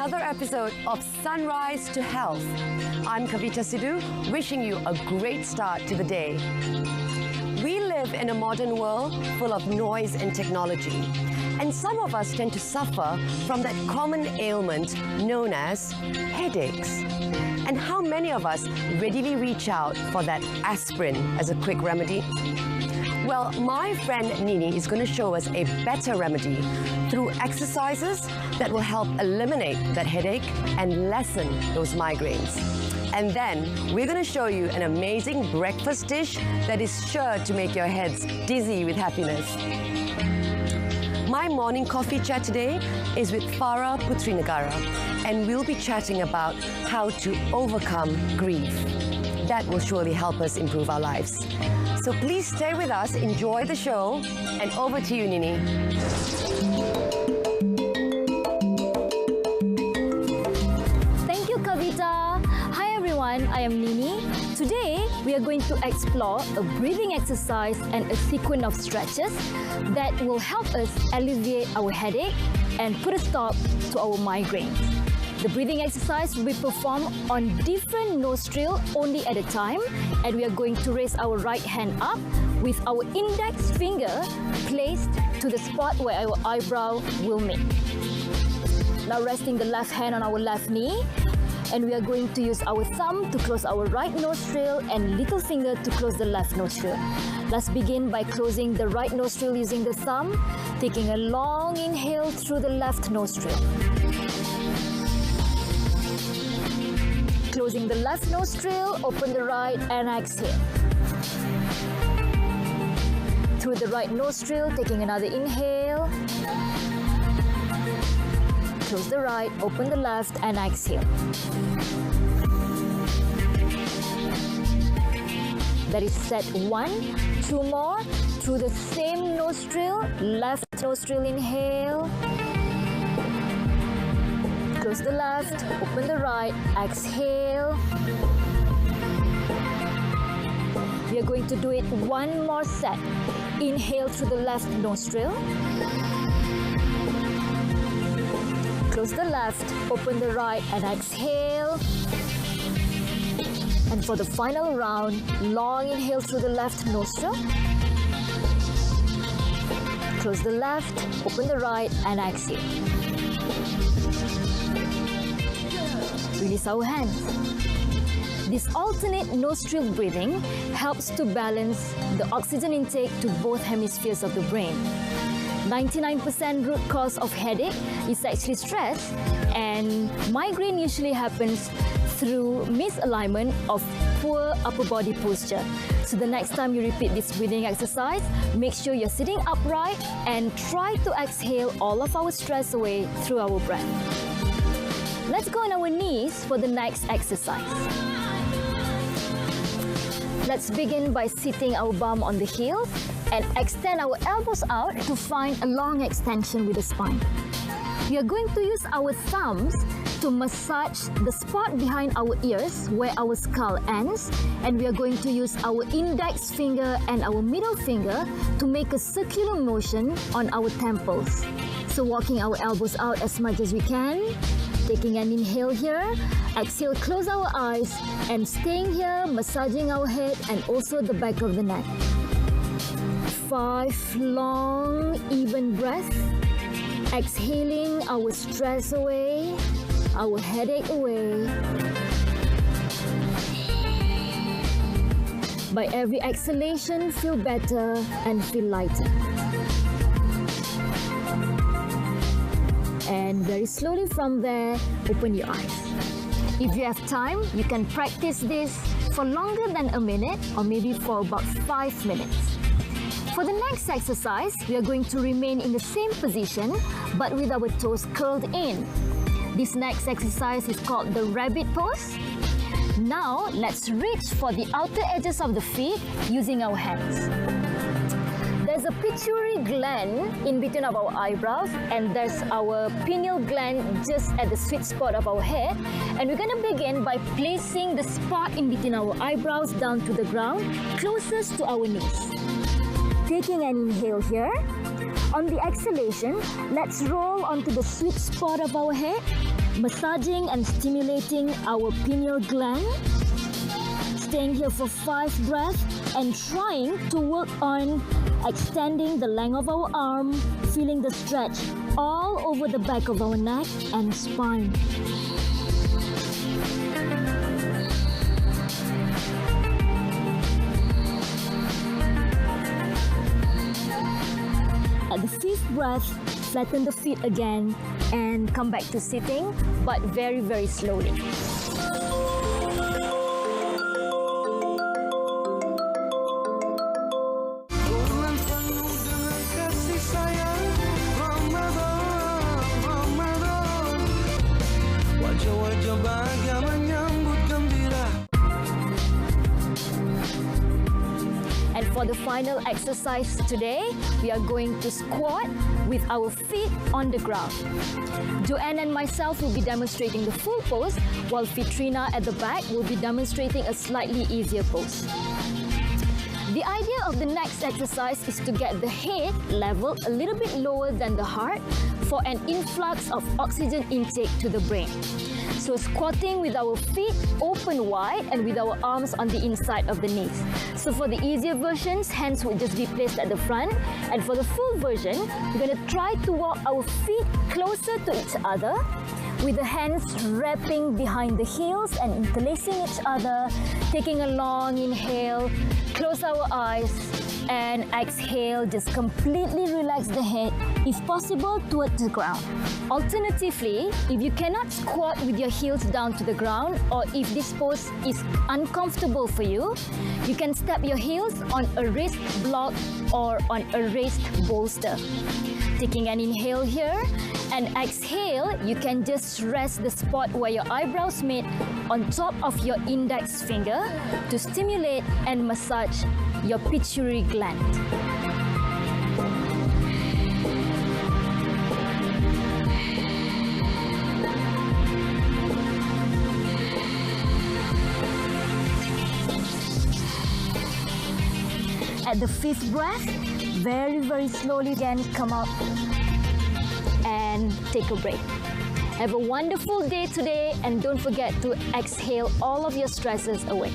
another episode of Sunrise to Health. I'm Kavita Sidhu, wishing you a great start to the day. We live in a modern world full of noise and technology, and some of us tend to suffer from that common ailment known as headaches. And how many of us readily reach out for that aspirin as a quick remedy? Well, my friend Nini is going to show us a better remedy through exercises that will help eliminate that headache and lessen those migraines. And then we're going to show you an amazing breakfast dish that is sure to make your heads dizzy with happiness. My morning coffee chat today is with Farah Putrinegara, and we'll be chatting about how to overcome grief. That will surely help us improve our lives. So please stay with us, enjoy the show, and over to you, Nini. Thank you, Kavita. Hi everyone, I am Nini. Today, we are going to explore a breathing exercise and a sequence of stretches that will help us alleviate our headache and put a stop to our migraines. The breathing exercise will be performed on different nostrils only at a time, and we are going to raise our right hand up with our index finger placed to the spot where our eyebrow will meet. Now resting the left hand on our left knee, and we are going to use our thumb to close our right nostril and little finger to close the left nostril. Let's begin by closing the right nostril using the thumb, taking a long inhale through the left nostril. Closing the left nostril, open the right and exhale. Through the right nostril, taking another inhale. Close the right, open the left and exhale. That is set 1. 2 more. Through the same nostril, left nostril inhale. Close the left, open the right, exhale. We are going to do it one more set. Inhale through the left nostril. Close the left, open the right, and exhale. And for the final round, long inhale through the left nostril. Close the left, open the right, and exhale. Release our hands. This alternate nostril breathing helps to balance the oxygen intake to both hemispheres of the brain. 99% root cause of headache is actually stress, and migraine usually happens through misalignment of poor upper body posture. So the next time you repeat this breathing exercise, make sure you're sitting upright and try to exhale all of our stress away through our breath. Let's go on our knees for the next exercise. Let's begin by sitting our bum on the heels and extend our elbows out to find a long extension with the spine. We are going to use our thumbs to massage the spot behind our ears where our skull ends, and we are going to use our index finger and our middle finger to make a circular motion on our temples. So walking our elbows out as much as we can. Taking an inhale here, exhale, close our eyes, and staying here, massaging our head and also the back of the neck. 5 long, even breaths. Exhaling our stress away, our headache away. By every exhalation, feel better and feel lighter. And very slowly from there, open your eyes. If you have time, you can practice this for longer than a minute or maybe for about 5 minutes. For the next exercise, we are going to remain in the same position but with our toes curled in. This next exercise is called the rabbit pose. Now, let's reach for the outer edges of the feet using our hands. There's a pituitary gland in between of our eyebrows, and there's our pineal gland just at the sweet spot of our head. And we're going to begin by placing the spot in between our eyebrows down to the ground, closest to our knees. Taking an inhale here. On the exhalation, let's roll onto the sweet spot of our head massaging and stimulating our pineal gland, staying here for 5 breaths and trying to work on extending the length of our arm, feeling the stretch all over the back of our neck and spine. At the 5th breath, flatten the feet again and come back to sitting, but very, very slowly. And for the final exercise today, we are going to squat with our feet on the ground. Joanne and myself will be demonstrating the full pose, while Fitrina at the back will be demonstrating a slightly easier pose. The idea of the next exercise is to get the head level a little bit lower than the heart for an influx of oxygen intake to the brain. So squatting with our feet open wide and with our arms on the inside of the knees. So for the easier versions, hands would just be placed at the front. And for the full version, we're going to try to walk our feet closer to each other with the hands wrapping behind the heels and interlacing each other, taking a long inhale, close our eyes, and exhale, just completely relax the head, if possible, towards the ground. Alternatively, if you cannot squat with your heels down to the ground, or if this pose is uncomfortable for you, you can step your heels on a raised block or on a raised bolster. Taking an inhale here, and exhale, you can just rest the spot where your eyebrows meet on top of your index finger to stimulate and massage your pituitary gland. At the 5th breath, very, very slowly again come up and take a break. Have a wonderful day today, and don't forget to exhale all of your stresses away.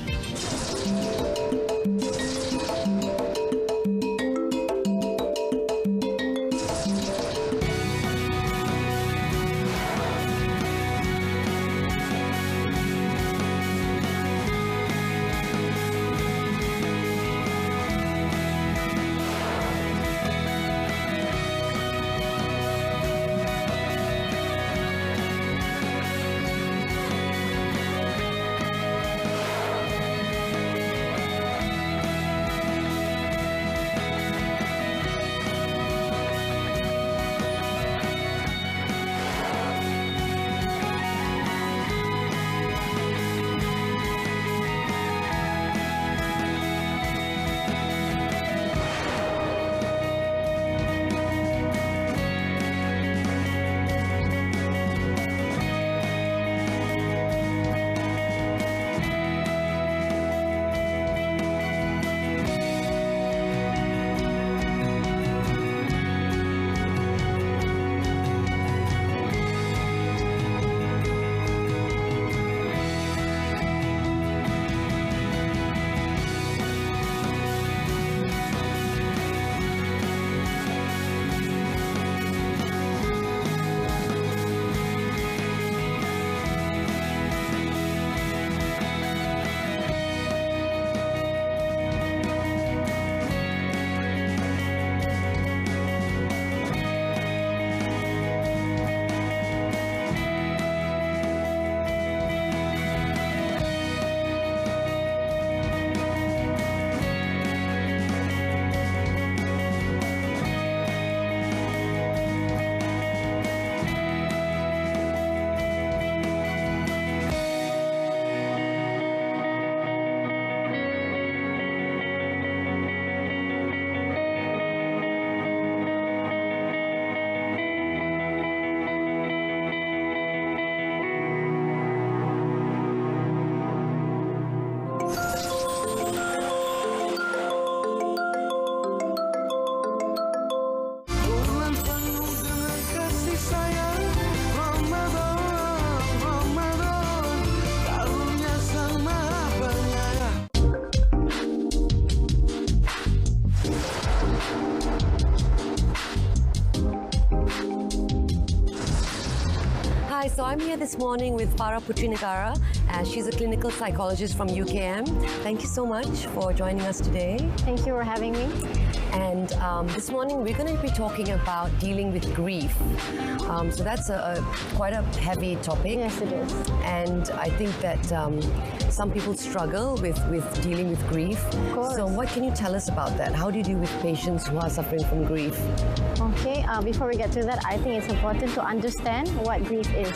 I'm here this morning with Farah Putrinegara. She's a clinical psychologist from UKM. Thank you so much for joining us today. Thank you for having me. And this morning we're going to be talking about dealing with grief. So that's quite a heavy topic. Yes, it is. And I think that some people struggle with dealing with grief. Of course. So what can you tell us about that? How do you deal with patients who are suffering from grief? Okay, before we get to that, I think it's important to understand what grief is.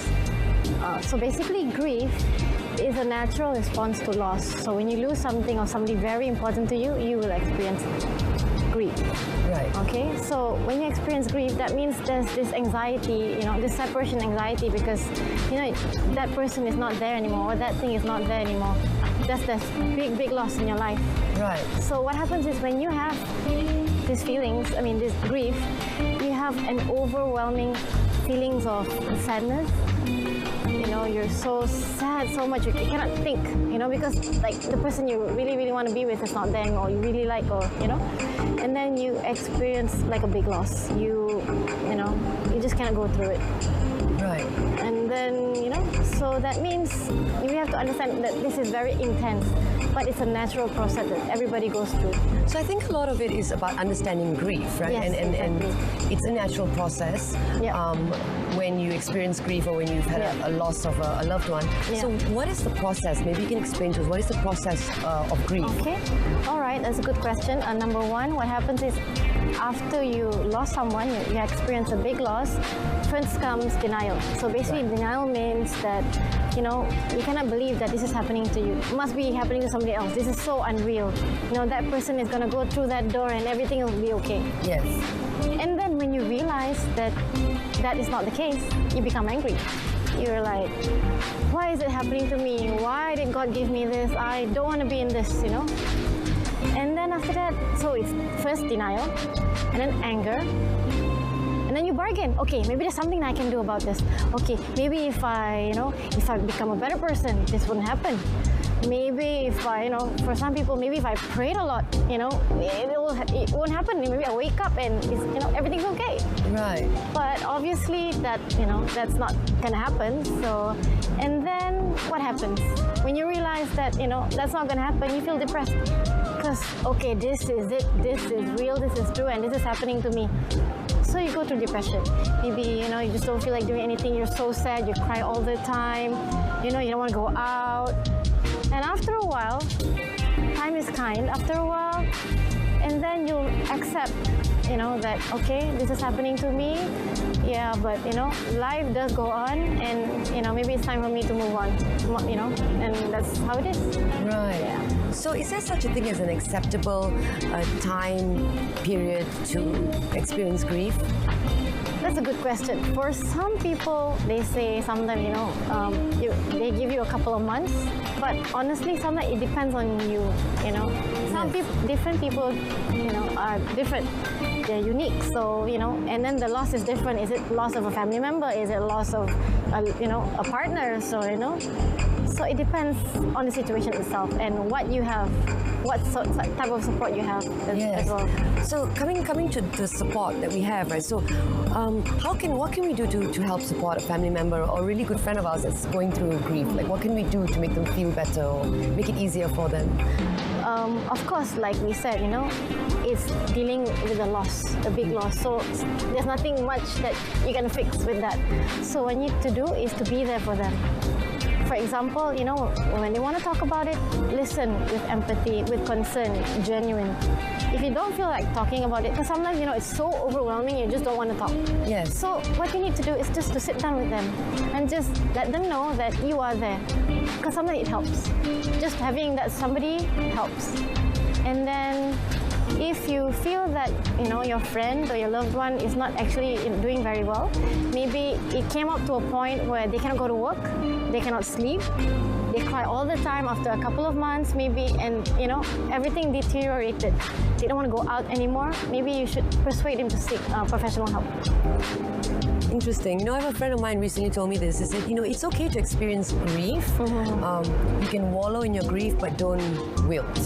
So basically, grief is a natural response to loss. So when you lose something or somebody very important to you, you will experience grief. Right. Okay, so when you experience grief, that means there's this anxiety, this separation anxiety, because that person is not there anymore, or that thing is not there anymore. That's big loss in your life. Right. So what happens is when you have these feelings, this grief, you have an overwhelming feelings of sadness. You're so sad, so much you cannot think, because like the person you really want to be with is not there anymore, you really like, and then you experience like a big loss. You just cannot go through it. Right. And then, so that means we have to understand that this is very intense, but it's a natural process that everybody goes through. So I think a lot of it is about understanding grief, right? Yes, and it's a natural process. Yeah. When you experience grief or when you've had a loss of a loved one. Yeah. So what is the process? Maybe you can explain to us, what is the process of grief? Okay, all right, that's a good question. Number one, what happens is after you lost someone, you experience a big loss, first comes denial. So basically, denial means that, you cannot believe that this is happening to you. It must be happening to somebody else. This is so unreal. That person is going to go through that door and everything will be okay. Yes. And then when you realize that that is not the case, you become angry. You're like, why is it happening to me? Why did God give me this? I don't want to be in this, And then after that, so it's first denial, and then anger, and then you bargain. Okay, maybe there's something I can do about this. Okay, maybe if I become a better person, this wouldn't happen. Maybe if I, for some people, maybe if I prayed a lot, it won't happen. Maybe I wake up and everything's okay. Right. But obviously that, that's not gonna happen. So, and then what happens? When you realize that, that's not gonna happen, you feel depressed. Because, okay, this is it, this is real, this is true, and this is happening to me. So you go through depression. Maybe, you just don't feel like doing anything, you're so sad, you cry all the time, you don't want to go out. And after a while, time is kind, after a while, and then you'll accept, that, okay, this is happening to me, yeah, but, life does go on, and, maybe it's time for me to move on, and that's how it is. Right. Yeah. So is there such a thing as an acceptable time period to experience grief? That's a good question. For some people, they say sometimes, they give you a couple of months, but honestly, sometimes it depends on you, Some people, different people, are different. They're unique, so, and then the loss is different. Is it loss of a family member? Is it loss of, a partner? So, so it depends on the situation itself and what you have, what type of support you have as well. So coming to the support that we have, right? So what can we do to help support a family member or a really good friend of ours that's going through grief? Like what can we do to make them feel better or make it easier for them? Of course, like we said, it's dealing with a loss, a big loss. So there's nothing much that you can fix with that. So what you need to do is to be there for them. For example, when they want to talk about it, listen with empathy, with concern, genuine. If you don't feel like talking about it, because sometimes, it's so overwhelming, you just don't want to talk. Yes. So what you need to do is just to sit down with them and just let them know that you are there. Because sometimes it helps. Just having that somebody helps. And then if you feel that, your friend or your loved one is not actually doing very well, maybe it came up to a point where they cannot go to work, they cannot sleep. They cry all the time after a couple of months, maybe, and everything deteriorated. They don't want to go out anymore. Maybe you should persuade them to seek professional help. Interesting. I have a friend of mine recently told me this. He said, it's okay to experience grief. You can wallow in your grief, but don't wilt.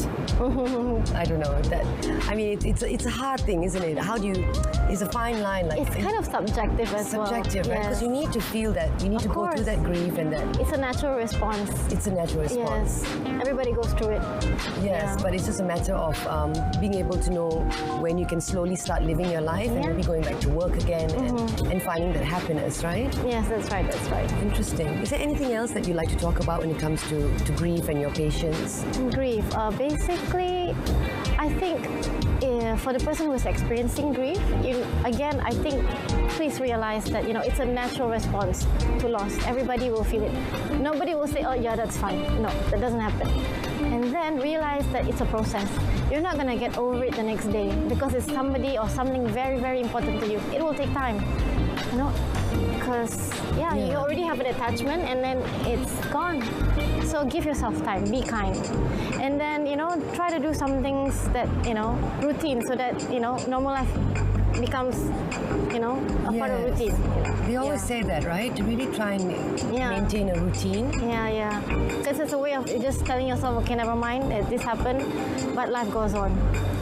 I don't know that. I mean, it's a hard thing, isn't it? How do you? It's a fine line. Like It's kind of subjective as well. subjective, right? Because Yes. you need to feel that. You need to go through course. that grief, and that It's a natural response. it's a natural response. Yes, everybody goes through it. Yes, Yeah. but it's just a matter of being able to know when you can slowly start living your life and Yeah. maybe going back to work again and finding that happiness, right? Yes, that's right. That's right. Interesting. Is there anything else that you'd like to talk about when it comes to grief and your patience? Grief. Basically, I think for the person who is experiencing grief, I think please realize that it's a natural response to loss. Everybody will feel it. Nobody will say, "Oh, yeah, that's fine." No, that doesn't happen. And then realize that it's a process. You're not gonna get over it the next day because it's somebody or something very, very important to you. It will take time. Because you already have an attachment and then it's gone. So give yourself time, be kind. And then, try to do some things that, routine so that, normal life becomes, a part of Yes. routine. They always Yeah. say that, right? To really try and Yeah. maintain a routine. Yeah. Because it's a way of just telling yourself, okay, never mind, this happened, but life goes on.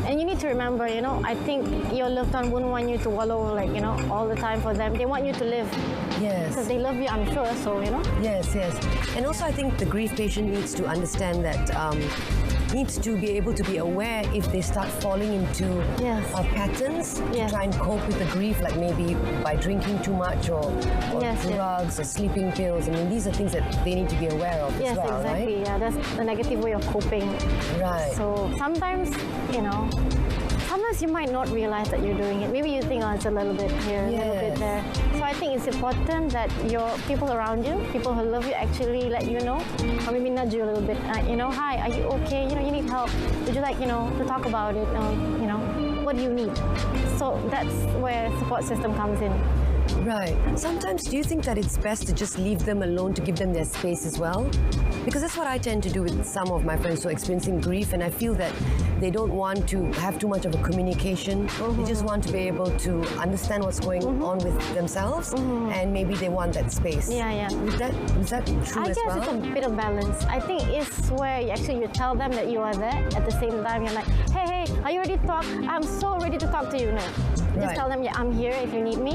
And you need to remember, I think your loved one wouldn't want you to wallow, all the time for them. They want you to live because Yes. they love you, I'm sure. So, Yes. And also I think the grief patient needs to understand that needs to be able to be aware if they start falling into Yes. patterns to Yes. try and cope with the grief, like maybe by drinking too much or Yes, yes. drugs or sleeping pills. I mean, these are things that they need to be aware of yes, as well, exactly. right? Yeah, that's the negative way of coping. Right. So sometimes, sometimes you might not realize that you're doing it. Maybe you think, oh, it's a little bit here, a little bit Yes. there. So I think it's important that your people around you, people who love you, actually let you know, or maybe nudge you a little bit. Hi, are you okay? You need help. Would you like, to talk about it? What do you need? So that's where support system comes in. Right. Sometimes do you think that it's best to just leave them alone to give them their space as well? Because that's what I tend to do with some of my friends who are experiencing grief, and I feel that they don't want to have too much of a communication. They just want to be able to understand what's going on with themselves, and maybe they want that space. Yeah. Is that true I as guess well? it's a bit of balance. I think it's where you tell them that you are there. At the same time, you're like, hey, are you ready to talk? I'm so ready to talk to you now. Just Right. tell them, yeah, I'm here if you need me.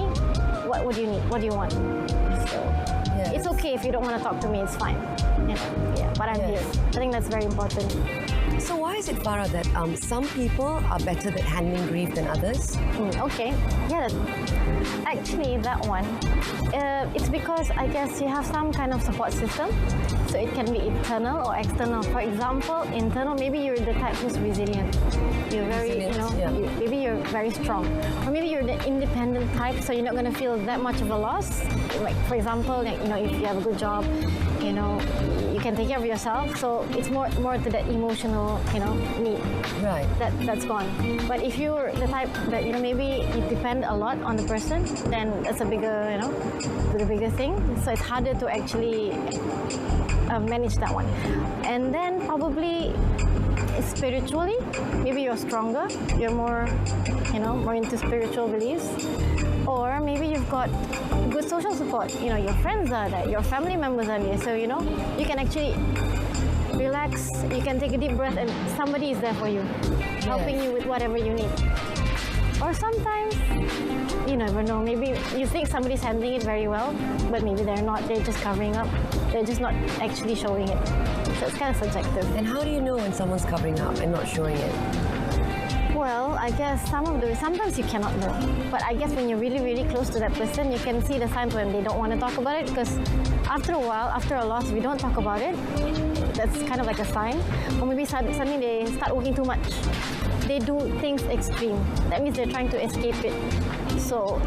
What do you need? What do you want? So Yes. it's okay if you don't want to talk to me. It's fine. But I'm Yes. here. I think that's very important. So why is it, Farah, that some people are better at handling grief than others? Okay. Yeah. Actually, that one. It's because I guess you have some kind of support system. So it can be internal or external. For example, internal, maybe you're the type who's resilient. You're very, Resilient, yeah. maybe you're very strong. Or maybe you're the independent type, so you're not going to feel that much of a loss. Like, for example, if you have a good job, you can take care of yourself. So it's more to that emotional, need. Right. That's gone. But if you're the type that maybe you depend a lot on the person, then that's a bigger thing. So it's harder to actually manage that one. And then probably spiritually, maybe you're stronger. You're more, more into spiritual beliefs. Or maybe you've got good social support. Your friends are there, your family members are there. So you can actually relax, you can take a deep breath and somebody is there for you, helping you with whatever you need. Or sometimes, you never know, maybe you think somebody's handling it very well, but maybe they're not, they're just covering up, they're just not actually showing it. So it's kind of subjective. And how do you know when someone's covering up and not showing it? Well, I guess sometimes you cannot know. But I guess when you're really, really close to that person, you can see the signs when they don't want to talk about it, because after a while, after a loss, if we don't talk about it, that's kind of like a sign. Or maybe suddenly they start working too much. They do things extreme. That means they're trying to escape it. So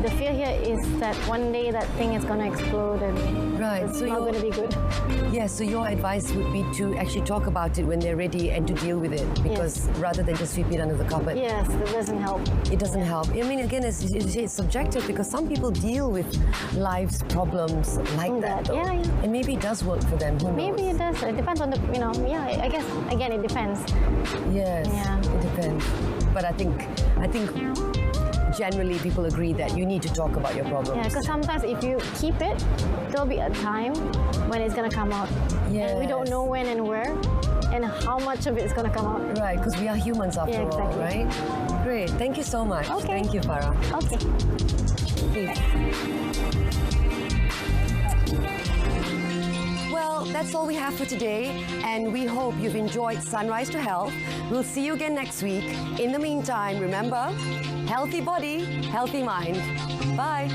the fear here is that one day that thing is going to explode and Right. it's So not you're- going to be good. Yes. Yeah, so your advice would be to actually talk about it when they're ready and to deal with it, because rather than just sweep it under the carpet. Yes, that doesn't help. It doesn't help. I mean, again, it's subjective, because some people deal with life's problems like that, though. Yeah, yeah. And maybe it does work for them. Who knows? Maybe it does. It depends on the, yeah, I guess, again, it depends. Yes, Yeah. it depends. But I think generally people agree that you need to talk about your problems. Yeah, because sometimes if you keep it, there'll be a time when it's going to come out. And we don't Yes. know when and where and how much of it is going to come out. Right, because we are humans after Yeah, all, exactly. right? Great. Thank you so much. Okay. Thank you, Farah. Okay. Please. Well, that's all we have for today, and we hope you've enjoyed Sunrise to Health. We'll see you again next week. In the meantime, remember, healthy body, healthy mind. Bye.